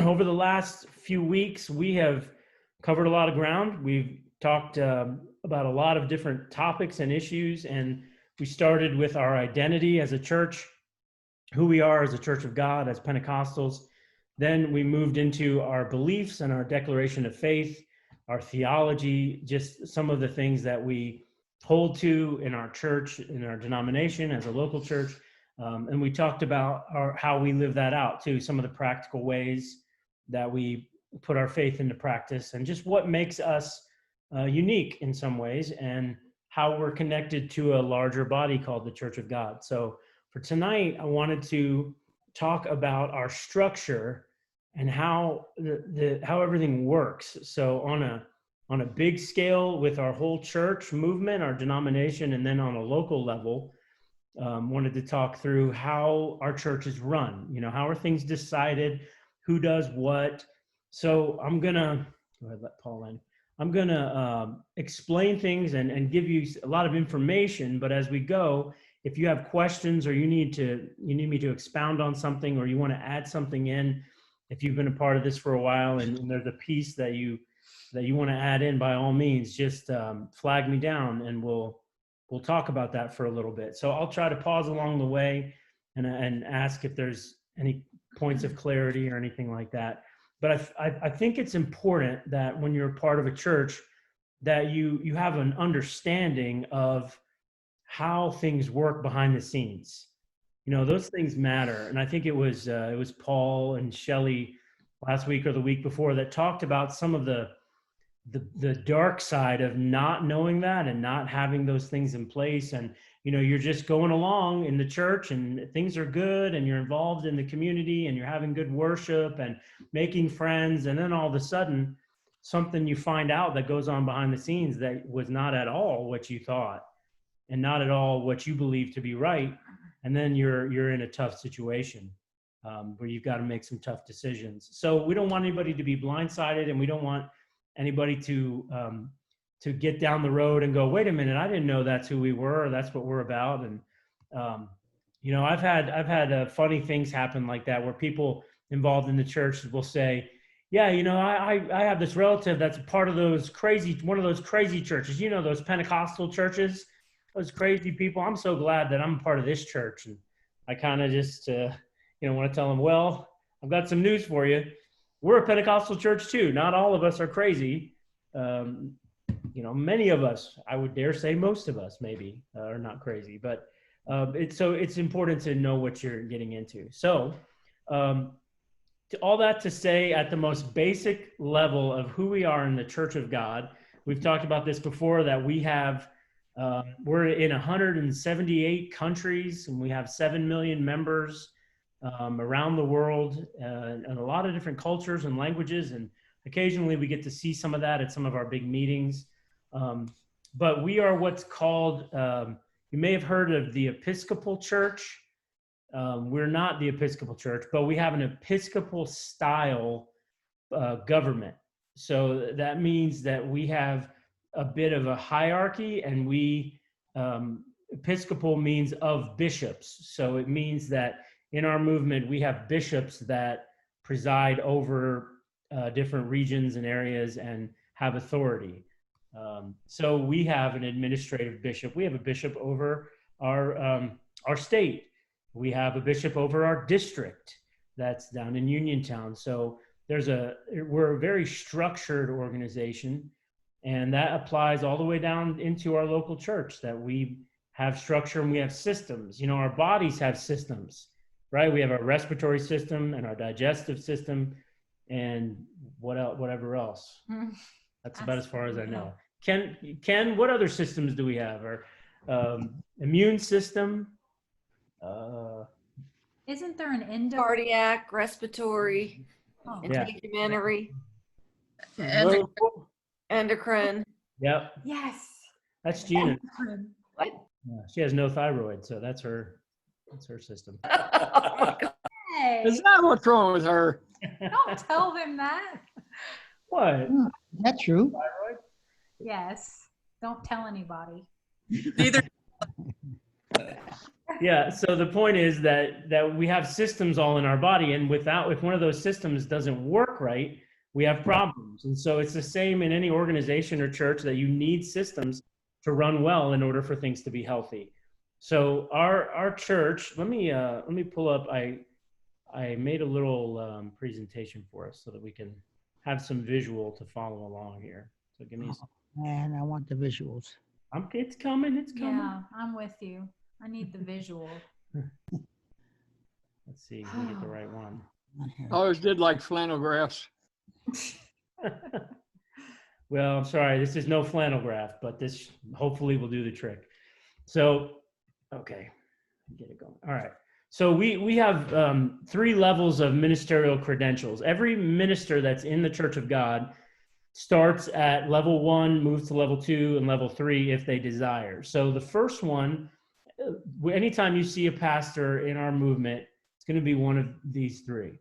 over the last few weeks, we have covered a lot of ground. We've talked about a lot of different topics and issues, and we started with our identity as a church, who we are as a church of God, as Pentecostals. Then we moved into our beliefs and our declaration of faith, our theology, just some of the things that we hold to in our church, in our denomination as a local church. And we talked about how we live that out too, some of the practical ways that we put our faith into practice, and just what makes us unique in some ways, and how we're connected to a larger body called the Church of God. So for tonight, I wanted to talk about our structure and how how everything works. So on a big scale with our whole church movement, our denomination, and then on a local level, wanted to talk through how our church is run. You know, how are things decided, who does what. So I'm gonna go ahead, let Paul in. I'm gonna explain things and give you a lot of information, but as we go, if you have questions or you need me to expound on something, or you want to add something in, if you've been a part of this for a while and there's a piece that you want to add in, by all means, just flag me down and we'll talk about that for a little bit. So I'll try to pause along the way and ask if there's any points of clarity or anything like that. But I think it's important that when you're part of a church, that you have an understanding of how things work behind the scenes. You know, those things matter. And I think it was Paul and Shelley last week or the week before that talked about some of the dark side of not knowing that and not having those things in place. And, you know, you're just going along in the church and things are good and you're involved in the community and you're having good worship and making friends. And then all of a sudden, something you find out that goes on behind the scenes that was not at all what you thought and not at all what you believe to be right. And then you're in a tough situation where you've got to make some tough decisions. So we don't want anybody to be blindsided, and we don't want anybody to get down the road and go, wait a minute, I didn't know that's who we were, or that's what we're about. And you know, I've had funny things happen like that, where people involved in the church will say, yeah, you know, I have this relative that's part of one of those crazy churches, you know, those Pentecostal churches, those crazy people. I'm so glad that I'm a part of this church. And I kind of just you know, want to tell them, well, I've got some news for you. We're a Pentecostal church too. Not all of us are crazy. You know, many of us, I would dare say most of us maybe, are not crazy. But it's important to know what you're getting into. So all that to say, at the most basic level of who we are in the Church of God, we've talked about this before, that we have, we're in 178 countries, and we have 7 million members around the world, and a lot of different cultures and languages, and occasionally we get to see some of that at some of our big meetings. But we are what's called, you may have heard of the Episcopal Church. We're not the Episcopal Church, but we have an Episcopal style government. So that means that we have a bit of a hierarchy, and Episcopal means of bishops. So it means that in our movement, we have bishops that preside over different regions and areas and have authority. So we have an administrative bishop. We have a bishop over our state. We have a bishop over our district that's down in Uniontown. So we're a very structured organization, and that applies all the way down into our local church, that we have structure and we have systems. You know, our bodies have systems, right? We have our respiratory system and our digestive system and whatever else. That's about as far as I know. Ken, what other systems do we have? Our immune system. Isn't there an cardiac, respiratory, integumentary, endocrine? Yep. Yes. That's Gina. What? Yeah, she has no thyroid, so that's her system. Hey, Is that what's wrong with her? don't tell them that. What? Is that true? Thyroid? Yes. Don't tell anybody. Neither. Yeah. So the point is that we have systems all in our body, and if one of those systems doesn't work right, we have problems. And so it's the same in any organization or church that you need systems to run well in order for things to be healthy. So our church, let me pull up. I made a little presentation for us so that we can have some visual to follow along here. So give me. Man, I want the visuals. It's coming. It's coming. Yeah, I'm with you. I need the visual. Let's see. We get the right one. On here. I always did like flannel graphs. Well, I'm sorry. This is no flannel graph, but this hopefully will do the trick. So, okay, get it going. All right. So we have 3 levels of ministerial credentials. Every minister that's in the Church of God starts at level 1, moves to level 2, and level 3 if they desire. So the first one, anytime you see a pastor in our movement, it's going to be one of these 3.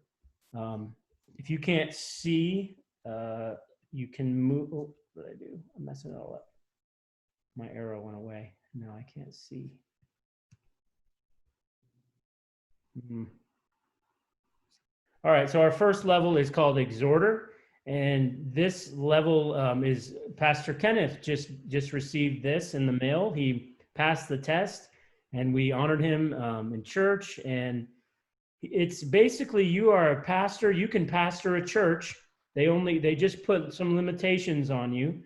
If you can't see, you can move. Oh, what did I do? I'm messing it all up. My arrow went away. Now I can't see. All right, so our first level is called exhorter, and this level is Pastor Kenneth just received this in the mail. He passed the test, and we honored him in church. And it's basically, you are a pastor. You can pastor a church. They just put some limitations on you,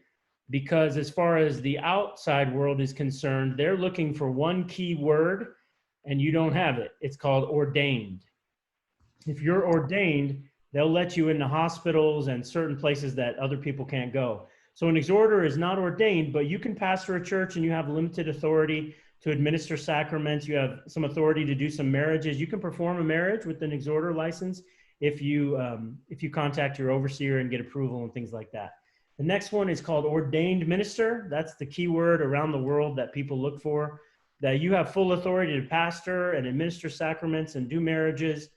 because as far as the outside world is concerned, they're looking for one key word, and you don't have it. It's called ordained. If you're ordained, they'll let you into hospitals and certain places that other people can't go. So an exhorter is not ordained, but you can pastor a church and you have limited authority to administer sacraments. You have some authority to do some marriages. You can perform a marriage with an exhorter license if you contact your overseer and get approval and things like that. The next one is called ordained minister. That's the key word around the world that people look for, that you have full authority to pastor and administer sacraments and do marriages.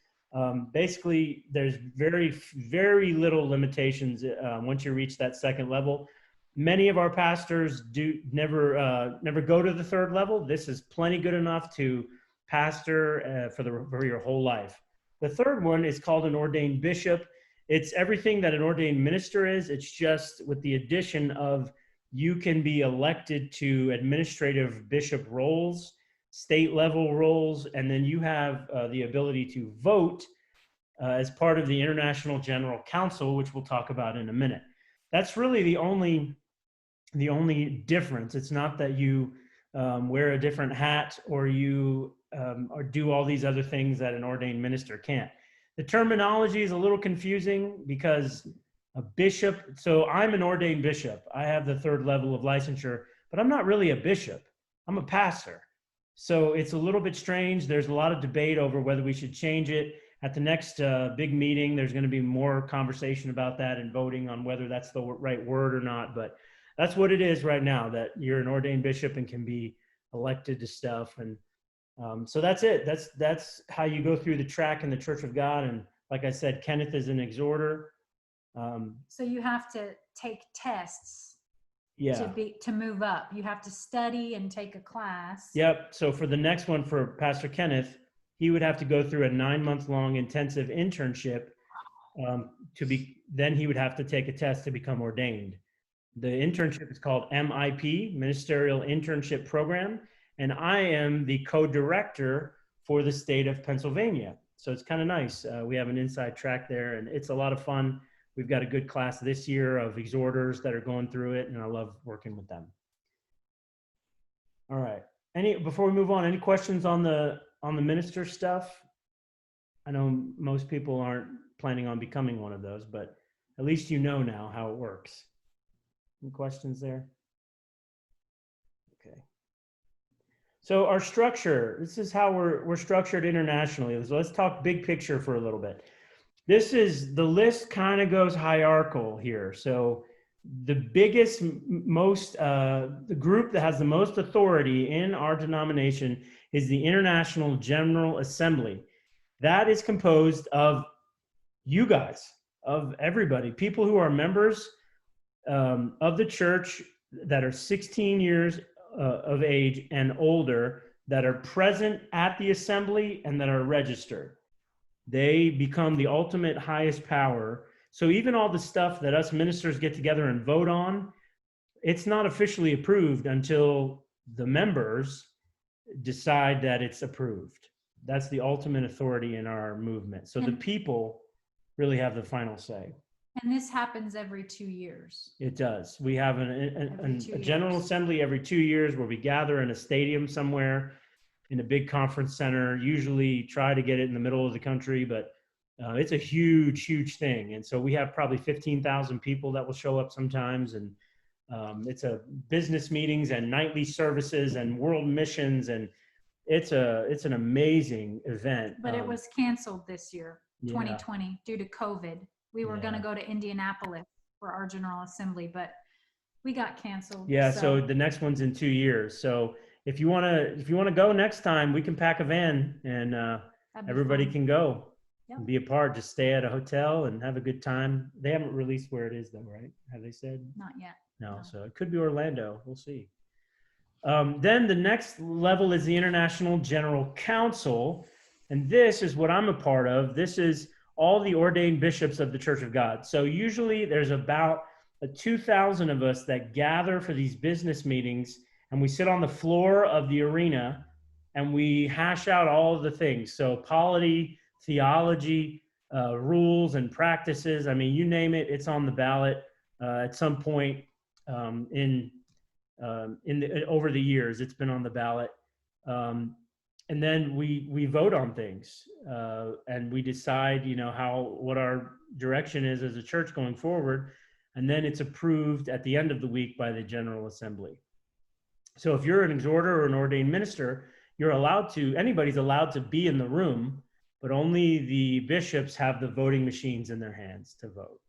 Basically, there's very, very little limitations once you reach that second level. Many of our pastors never go to the third level. This is plenty good enough to pastor for your whole life. The third one is called an ordained bishop. It's everything that an ordained minister is. It's just with the addition of you can be elected to administrative bishop roles, state level roles, and then you have the ability to vote as part of the International General Council, which we'll talk about in a minute. That's really the only difference. It's not that you wear a different hat or you or do all these other things that an ordained minister can't. The terminology is a little confusing because a bishop, so I'm an ordained bishop. I have the third level of licensure, but I'm not really a bishop. I'm a pastor. So it's a little bit strange. There's a lot of debate over whether we should change it. At the next big meeting, there's going to be more conversation about that and voting on whether that's the right word or not. But that's what it is right now, that you're an ordained bishop and can be elected to stuff. And so that's it. That's how you go through the track in the Church of God. And like I said, Kenneth is an exhorter. So you have to take tests Yeah. to move up. You have to study and take a class. Yep. So for the next one for Pastor Kenneth, he would have to go through a 9-month-long intensive internship then he would have to take a test to become ordained. The internship is called MIP, Ministerial Internship Program, and I am the co-director for the state of Pennsylvania. So it's kind of nice. We have an inside track there, and it's a lot of fun. We've got a good class this year of exhorters that are going through it, and I love working with them. All right. Before we move on, any questions on the minister stuff? I know most people aren't planning on becoming one of those, but at least you know now how it works. Any questions there? Okay. So our structure, this is how we're structured internationally. So let's talk big picture for a little bit. The list kind of goes hierarchical here. So the biggest, the group that has the most authority in our denomination is the International General Assembly. That is composed of you guys, of everybody, people who are members of the church that are 16 years of age and older, that are present at the assembly and that are registered. They become the ultimate highest power. So even all the stuff that us ministers get together and vote on, it's not officially approved until the members decide that it's approved. That's the ultimate authority in our movement. So the people really have the final say. And this happens every 2 years. It does. We have Every 2 a general years. assembly every 2 years where we gather in a stadium somewhere in a big conference center, usually try to get it in the middle of the country, but it's a huge, huge thing. And so we have probably 15,000 people that will show up sometimes. And it's a business meetings and nightly services and world missions. And it's an amazing event. But it was canceled this year, yeah. 2020, due to COVID. We were going to go to Indianapolis for our General Assembly, but we got canceled. Yeah, so the next one's in 2 years. So if you wanna go next time, we can pack a van and that'd be everybody fun. can go Yep. and be a part. Just stay at a hotel and have a good time. They haven't released where it is though, right? Have they said? Not yet. No, No. so it could be Orlando. We'll see. Then the next level is the International General Council. And this is what I'm a part of. This is all the ordained bishops of the Church of God. So usually there's about 2,000 of us that gather for these business meetings, and we sit on the floor of the arena and we hash out all of the things. So polity, theology, rules and practices. I mean, you name it, it's on the ballot at some point over the years. It's been on the ballot. And then we vote on things and we decide, what our direction is as a church going forward. And then it's approved at the end of the week by the General Assembly. So if you're an exhorter or an ordained minister, anybody's allowed to be in the room, but only the bishops have the voting machines in their hands to vote.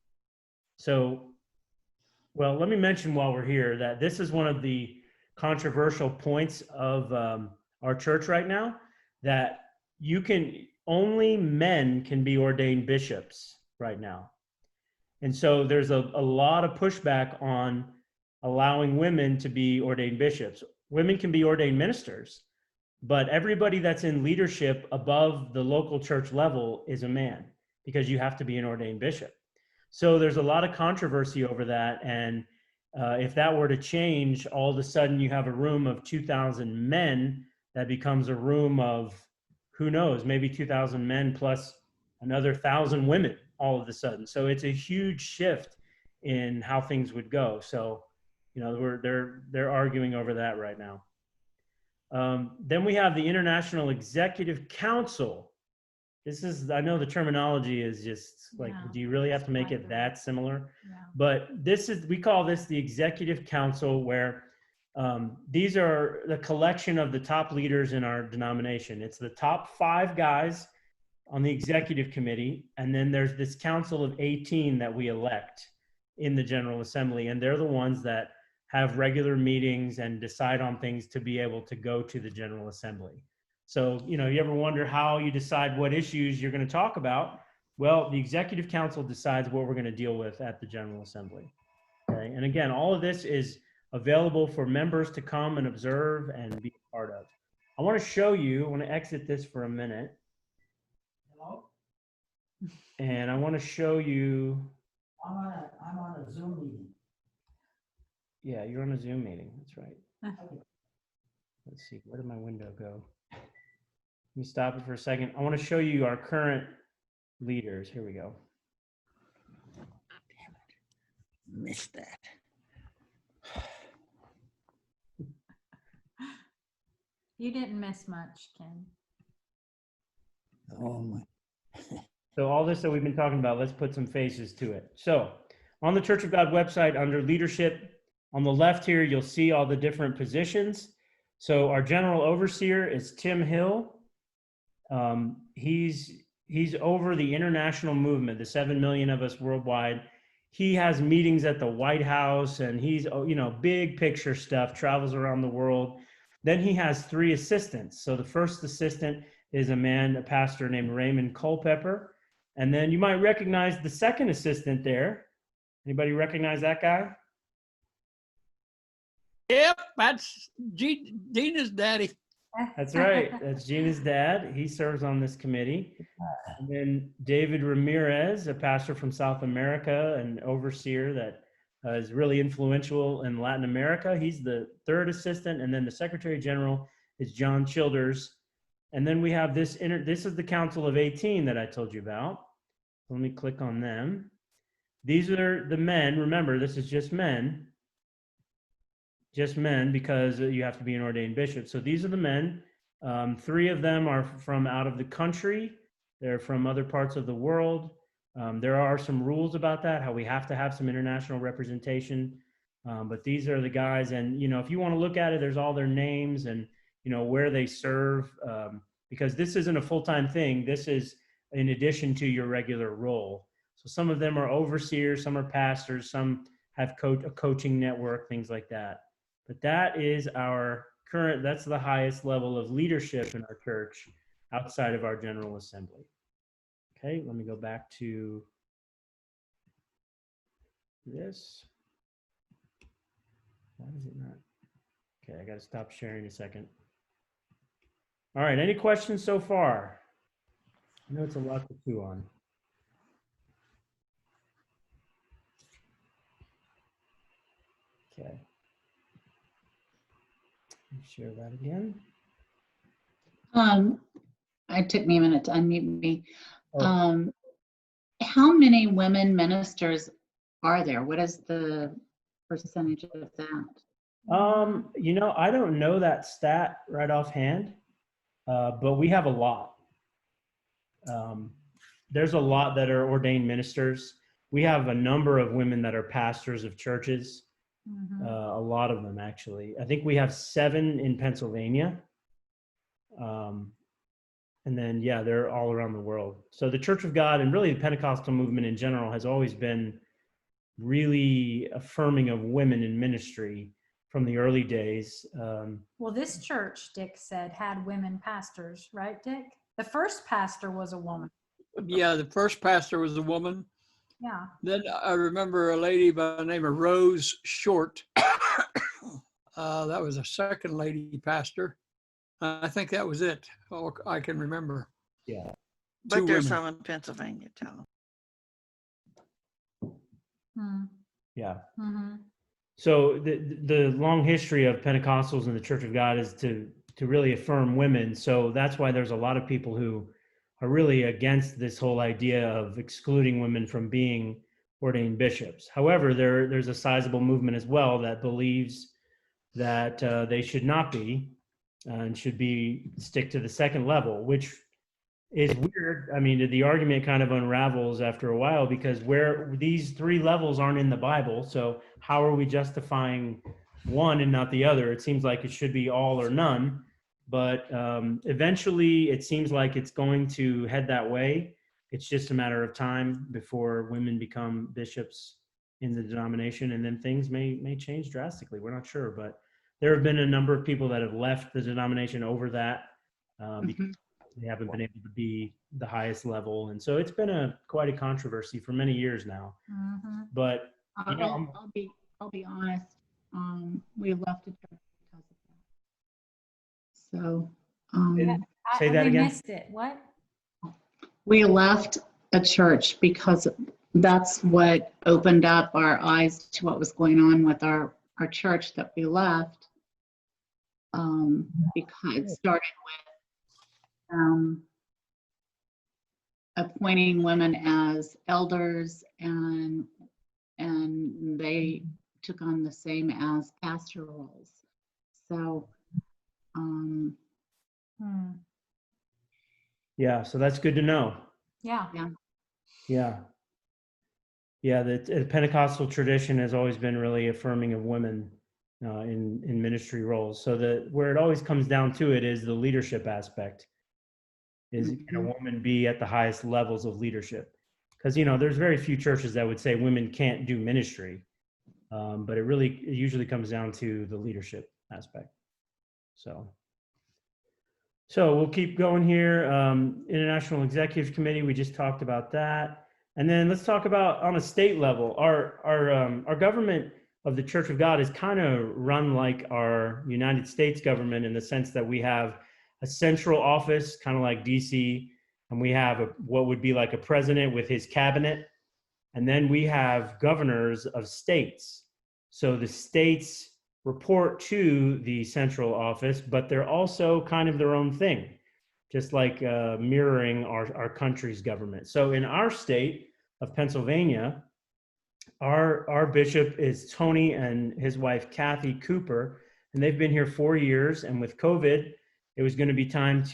So, well, let me mention while we're here that this is one of the controversial points of our church right now, that only men can be ordained bishops right now. And so there's a lot of pushback on allowing women to be ordained bishops. Women can be ordained ministers, but everybody that's in leadership above the local church level is a man, because you have to be an ordained bishop. So there's a lot of controversy over that. And if that were to change, all of a sudden you have a room of 2,000 men that becomes a room of, who knows, maybe 2,000 men plus another 1,000 women all of a sudden. So it's a huge shift in how things would go. So, they're arguing over that right now. Then we have the International Executive Council. I know the terminology is just like, Yeah, do you really have to make it quite that similar? Yeah. But we call this the Executive Council, where these are the collection of the top leaders in our denomination. It's the top 5 guys on the executive committee. And then there's this council of 18 that we elect in the General Assembly. And they're the ones that have regular meetings and decide on things to be able to go to the General Assembly. So, you ever wonder how you decide what issues you're going to talk about? Well, the Executive Council decides what we're going to deal with at the General Assembly. Okay. And again, all of this is available for members to come and observe and be a part of. I want to exit this for a minute. Hello? And I want to show you. I'm on a Zoom meeting. Yeah, you're on a Zoom meeting. That's right. Let's see, where did my window go? Let me stop it for a second. I want to show you our current leaders. Here we go. Damn it. Missed that. You didn't miss much, Ken. Oh my. So all this that we've been talking about, let's put some faces to it. So on the Church of God website under leadership, on the left here, you'll see all the different positions. So our general overseer is Tim Hill. He's over the international movement, the 7 million of us worldwide. He has meetings at the White House, and he's, big picture stuff, travels around the world. Then he has 3 assistants. So the first assistant is a pastor named Raymond Culpepper. And then you might recognize the second assistant there. Anybody recognize that guy? Yep, that's Dina's daddy. That's right. That's Gina's dad. He serves on this committee. And then David Ramirez, a pastor from South America, an overseer that is really influential in Latin America. He's the third assistant. And then the Secretary General is John Childers. And then we have this is the Council of 18 that I told you about. Let me click on them. These are the men. Remember, this is just men because you have to be an ordained bishop. So these are the men. 3 of them are from out of the country. They're from other parts of the world. There are some rules about that, how we have to have some international representation. But these are the guys. And, if you want to look at it, there's all their names and, where they serve. Because this isn't a full-time thing. This is in addition to your regular role. So some of them are overseers, some are pastors, some have a coaching network, things like that. But that is that's the highest level of leadership in our church outside of our General Assembly. Okay, let me go back to this. Why is it not? Okay, I got to stop sharing a second. All right, any questions so far? I know it's a lot to chew on. Okay. Share that again. It took me a minute to unmute me. Oh. How many women ministers are there? What is the percentage of that? I don't know that stat right offhand, but we have a lot. There's a lot that are ordained ministers. We have a number of women that are pastors of churches. A lot of them, actually. I think we have 7 in Pennsylvania. And then, they're all around the world. So the Church of God and really the Pentecostal movement in general has always been really affirming of women in ministry from the early days. Well, this church, Dick said, had women pastors, right, Dick? The first pastor was a woman. Yeah, the first pastor was a woman. Yeah. Then I remember a lady by the name of Rose Short. That was a second lady pastor. I think that was it. All I can remember. Yeah. But there's women. some in Pennsylvania too. Yeah. Mm-hmm. So the long history of Pentecostals and the Church of God is to really affirm women. So that's why there's a lot of people who are really against this whole idea of excluding women from being ordained bishops. However, there's a sizable movement as well that believes that they should not be and should stick to the second level, which is weird. I mean, the argument kind of unravels after a while because where these 3 levels aren't in the Bible. So how are we justifying one and not the other? It seems like it should be all or none. But eventually, it seems like it's going to head that way. It's just a matter of time before women become bishops in the denomination, and then things may change drastically. We're not sure, but there have been a number of people that have left the denomination over that because they haven't been able to be the highest level, and so it's been quite a controversy for many years now. But I'll be honest. We left the church because of that. So Say that again. We missed it. What? we left a church because that's what opened up our eyes to what was going on with our church that we left. Because it started with appointing women as elders, and they took on the same as pastor roles. So Yeah, so that's good to know. Yeah. Yeah, the Pentecostal tradition has always been really affirming of women in ministry roles. So where it always comes down to it is the leadership aspect. Can a woman be at the highest levels of leadership? Because there's very few churches that would say women can't do ministry, but it usually comes down to the leadership aspect. So we'll keep going here. International Executive Committee, we just talked about that. And then let's talk about on a state level, our government of the Church of God is kind of run like our United States government, in the sense that we have a central office, kind of like DC, and we have what would be like a president with his cabinet. And then we have governors of states. So the states report to the central office, but they're also kind of their own thing, just like mirroring our country's government. So in our state of Pennsylvania, our bishop is Tony and his wife, Kathy Cooper, and they've been here 4 years. And with COVID, it was going to be time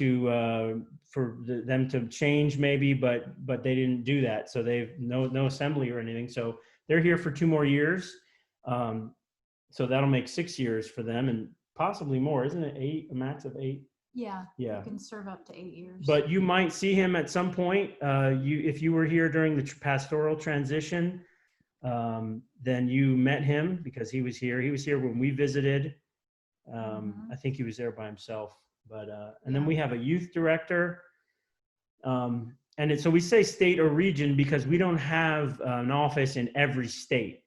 for them to change maybe, but they didn't do that. So they've no assembly or anything. So they're here for 2 more years. So that'll make 6 years for them, and possibly more. Isn't it 8, a max of 8? Yeah. Yeah. You can serve up to 8 years. But you might see him at some point. If you were here during the pastoral transition, then you met him because he was here. He was here when we visited. I think he was there by himself. But and then we have a youth director. So we say state or region because we don't have an office in every state.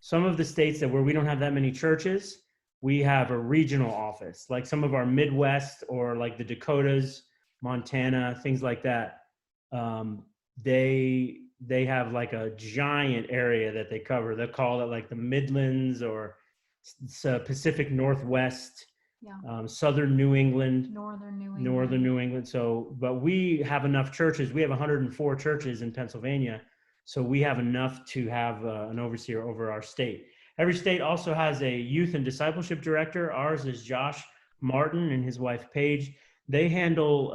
Some of the states where we don't have that many churches, we have a regional office, like some of our Midwest or like the Dakotas, Montana, things like that. They have like a giant area that they cover. They'll call it like the Midlands or Pacific Northwest, Southern New England, Northern New England. So, but we have enough churches. We have 104 churches in Pennsylvania. So we have enough to have an overseer over our state. Every state also has a youth and discipleship director. Ours is Josh Martin and his wife Paige. They handle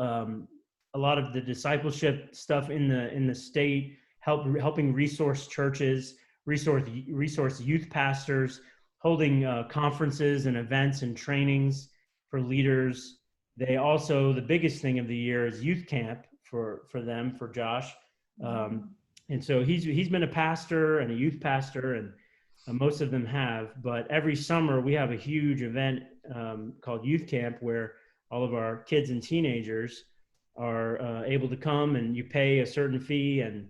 a lot of the discipleship stuff in the state, helping resource churches, resource youth pastors, holding conferences and events and trainings for leaders. They also, the biggest thing of the year is youth camp for Josh. And so he's been a pastor and a youth pastor, and most of them have. But every summer we have a huge event called Youth Camp, where all of our kids and teenagers are able to come, and you pay a certain fee and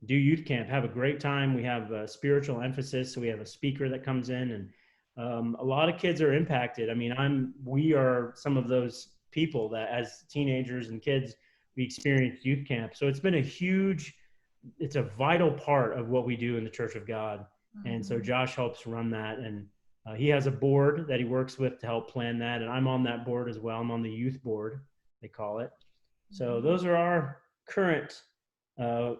do youth camp, have a great time. We have a spiritual emphasis, so we have a speaker that comes in, and a lot of kids are impacted. I mean, we are some of those people that as teenagers and kids, we experienced youth camp. So it's been it's a vital part of what we do in the Church of God. And so Josh helps run that, and he has a board that he works with to help plan that. And I'm on that board as well. I'm on the youth board, they call it. So those are our current, I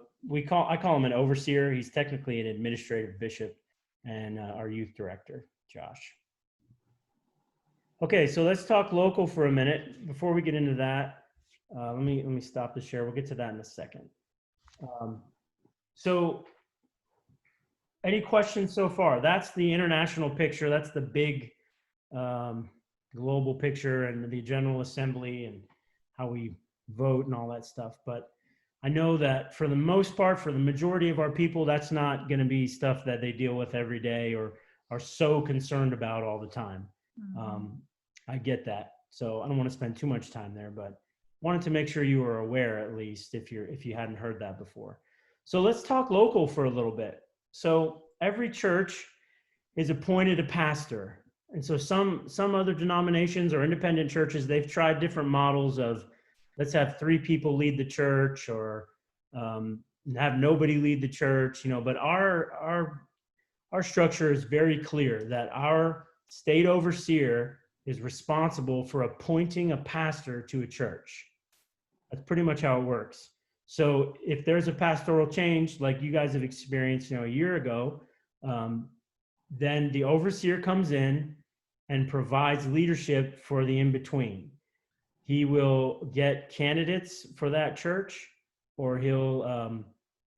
call him an overseer. He's technically an administrative bishop, and our youth director, Josh. Okay, so let's talk local for a minute. Before we get into that, let me stop the share. We'll get to that in a second. So any questions so far? That's the international picture. That's the big global picture, and the General Assembly and how we vote and all that stuff. But I know that for the most part, for the majority of our people, that's not going to be stuff that they deal with every day or are so concerned about all the time. I get that. So I don't want to spend too much time there, but wanted to make sure you were aware, at least if you hadn't heard that before. So let's talk local for a little bit. So every church is appointed a pastor. And so some other denominations or independent churches, they've tried different models of, let's have 3 people lead the church, or have nobody lead the church, but our structure is very clear that our state overseer is responsible for appointing a pastor to a church. That's pretty much how it works. So if there's a pastoral change, like you guys have experienced, a year ago, then the overseer comes in and provides leadership for the in-between. He will get candidates for that church, or he'll,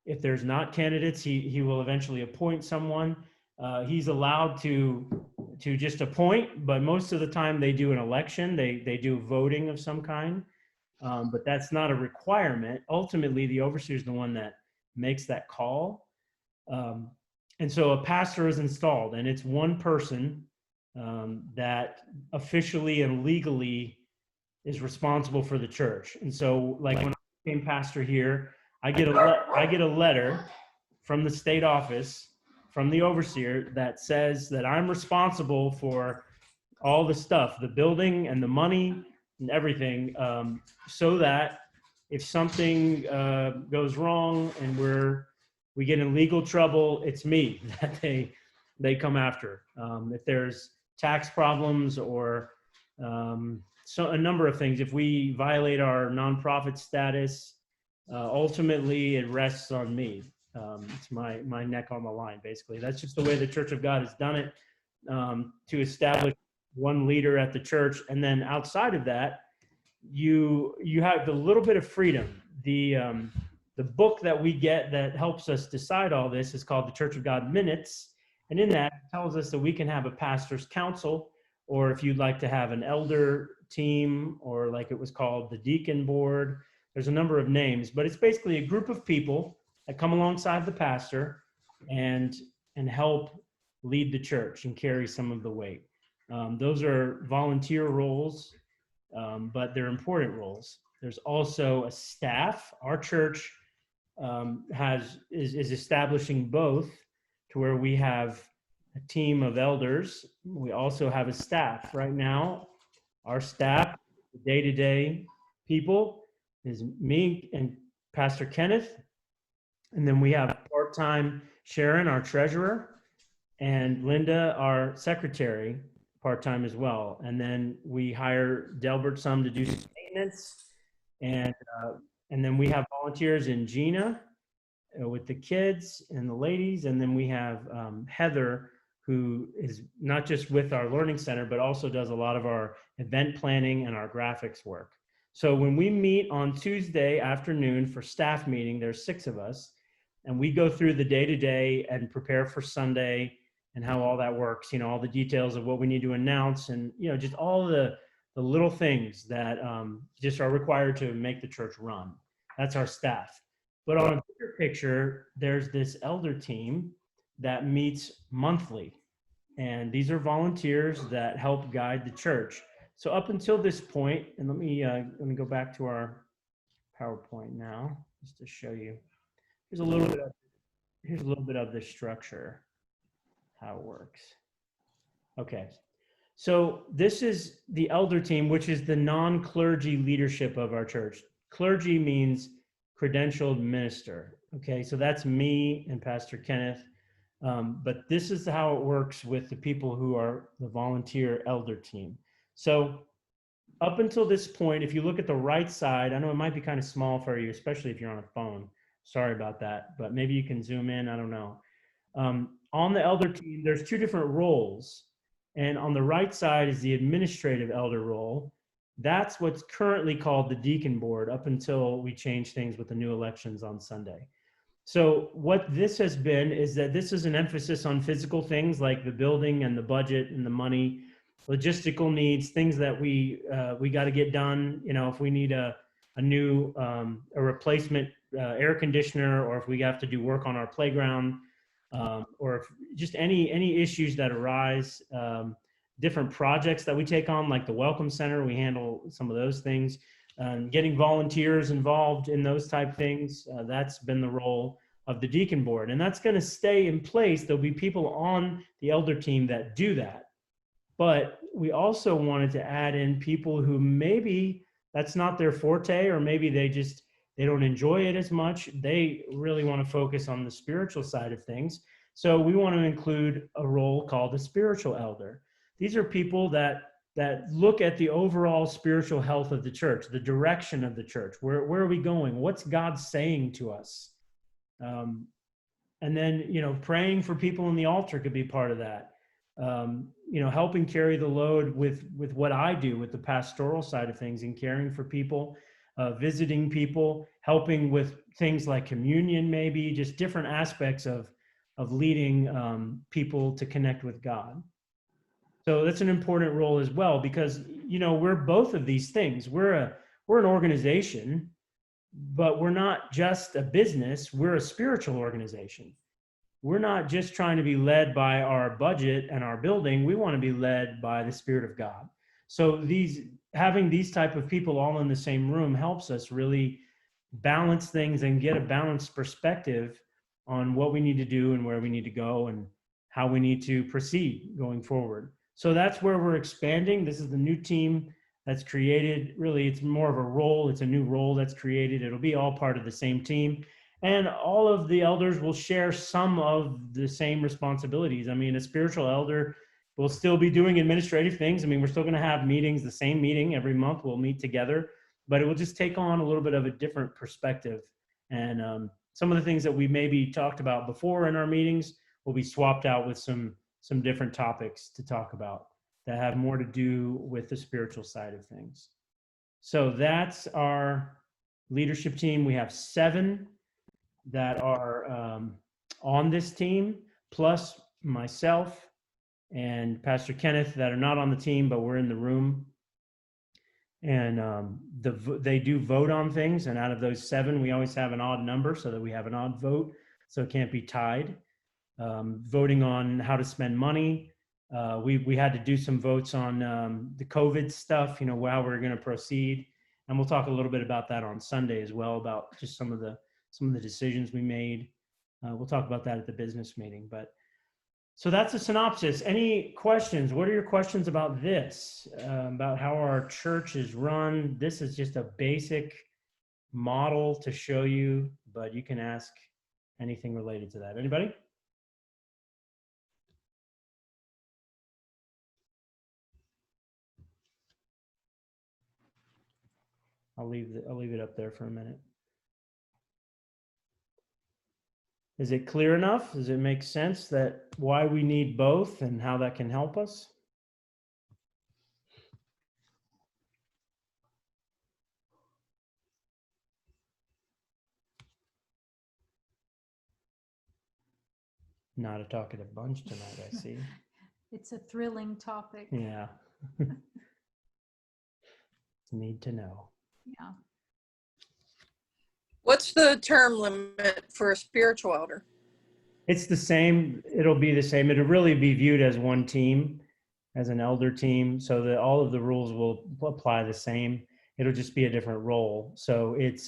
if there's not candidates, he will eventually appoint someone. He's allowed to just appoint, but most of the time they do an election. They do voting of some kind. But that's not a requirement. Ultimately, the overseer is the one that makes that call. And so a pastor is installed, and it's one person that officially and legally is responsible for the church. And so, like when I became pastor here, I get a letter from the state office from the overseer that says that I'm responsible for all the stuff, the building and the money and everything, so that if something goes wrong and we get in legal trouble, it's me that they come after. If there's tax problems or so a number of things, if we violate our nonprofit status, ultimately it rests on me. It's my neck on the line, basically. That's just the way the Church of God has done it, to establish one leader at the church. And then outside of that, you have a little bit of freedom. The book that we get that helps us decide all this is called the Church of God Minutes. And in that, it tells us that we can have a pastor's council, or if you'd like to have an elder team, or like it was called the deacon board. There's a number of names, but it's basically a group of people that come alongside the pastor and help lead the church and carry some of the weight. Those are volunteer roles, but they're important roles. There's also a staff. Our church is establishing both, to where we have a team of elders. We also have a staff. Right now, our staff, the day-to-day people, is me and Pastor Kenneth. And then we have part-time Sharon, our treasurer, and Linda, our secretary, part-time as well. And then we hire Delbert some to do some maintenance. And then we have volunteers in Gina with the kids and the ladies. And then we have Heather, who is not just with our learning center, but also does a lot of our event planning and our graphics work. So when we meet on Tuesday afternoon for staff meeting, there's 6 of us, and we go through the day-to-day and prepare for Sunday and how all that works, all the details of what we need to announce, and, just all the little things that just are required to make the church run. That's our staff. But on a bigger picture, there's this elder team that meets monthly. And these are volunteers that help guide the church. So up until this point, and let me go back to our PowerPoint now, just to show you. Here's a little bit of the structure, how it works. Okay. So this is the elder team, which is the non-clergy leadership of our church. Clergy means credentialed minister. Okay. So that's me and Pastor Kenneth. But this is how it works with the people who are the volunteer elder team. So up until this point, if you look at the right side, I know it might be kind of small for you, especially if you're on a phone. Sorry about that, but maybe you can zoom in. I don't know. On the elder team, there's 2 different roles. And on the right side is the administrative elder role. That's what's currently called the deacon board up until we change things with the new elections on Sunday. So what this has been is that this is an emphasis on physical things like the building and the budget and the money, logistical needs, things that we got to get done. If we need a new a replacement air conditioner, or if we have to do work on our playground, or if just any issues that arise, different projects that we take on, like the Welcome Center, we handle some of those things. Getting volunteers involved in those type things, that's been the role of the deacon board. And that's going to stay in place. There'll be people on the elder team that do that. But we also wanted to add in people who maybe that's not their forte, or maybe they don't enjoy it as much. They really want to focus on the spiritual side of things. So we want to include a role called the spiritual elder. These are people that look at the overall spiritual health of the church, the direction of the church. Where are we going? What's God saying to us? And then, praying for people in the altar could be part of that. Helping carry the load with what I do with the pastoral side of things and caring for people, visiting people, helping with things like communion, maybe just different aspects of leading people to connect with God. So that's an important role as well, because, we're both of these things. We're an organization, but we're not just a business. We're a spiritual organization. We're not just trying to be led by our budget and our building. We want to be led by the Spirit of God. So having these type of people all in the same room helps us really balance things and get a balanced perspective on what we need to do and where we need to go and how we need to proceed going forward. So that's where we're expanding. This is the new team that's created. Really, it's more of a role. It's a new role that's created. It'll be all part of the same team. And all of the elders will share some of the same responsibilities. I mean, a spiritual elder will still be doing administrative things. I mean, we're still going to have meetings, the same meeting every month. We'll meet together, but it will just take on a little bit of a different perspective. And some of the things that we maybe talked about before in our meetings will be swapped out with some different topics to talk about that have more to do with the spiritual side of things. So that's our leadership team. We have 7 that are on this team, plus myself and Pastor Kenneth that are not on the team, but we're in the room. And they do vote on things. And out of those 7, we always have an odd number so that we have an odd vote. So it can't be tied. Voting on how to spend money. We had to do some votes on the COVID stuff, how we're going to proceed. And we'll talk a little bit about that on Sunday as well, about just some of the decisions we made. We'll talk about that at the business meeting. But so that's a synopsis. Any questions? What are your questions about this, about how our church is run? This is just a basic model to show you, but you can ask anything related to that. Anybody? I'll leave it up there for a minute. Is it clear enough? Does it make sense that why we need both and how that can help us? Not a talkative bunch tonight, I see. It's a thrilling topic. Yeah. Need to know. Yeah. What's the term limit for a spiritual elder? It's the same. It'll be the same. It'll really be viewed as one team, as an elder team, so that all of the rules will apply the same. It'll just be a different role. So it's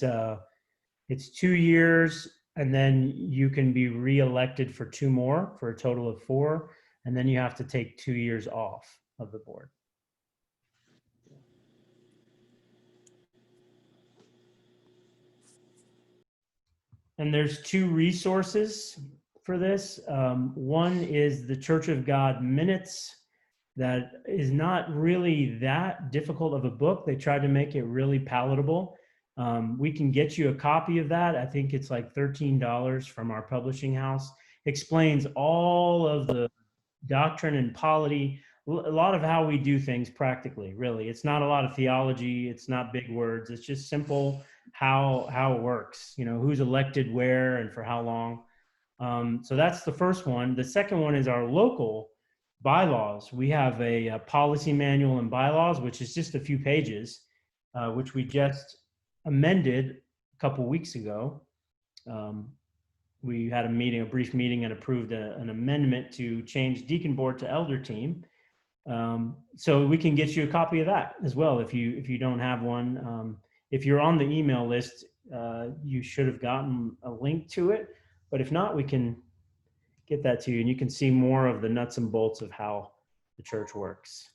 2 years, and then you can be reelected for 2 more, for a total of 4, and then you have to take 2 years off of the board. And there's 2 resources for this. One is the Church of God Minutes. That is not really that difficult of a book. They tried to make it really palatable. We can get you a copy of that. I think it's like $13 from our publishing house. Explains all of the doctrine and polity, a lot of how we do things practically, really. It's not a lot of theology. It's not big words. It's just simple how it works, who's elected where and for how long. So that's the first one. The second one is our local bylaws. We have a policy manual and bylaws, which is just a few pages, which we just amended a couple weeks ago. We had a brief meeting, and approved an amendment to change deacon board to elder team. So we can get you a copy of that as well if you don't have one. If you're on the email list, you should have gotten a link to it. But if not, we can get that to you, and you can see more of the nuts and bolts of how the church works.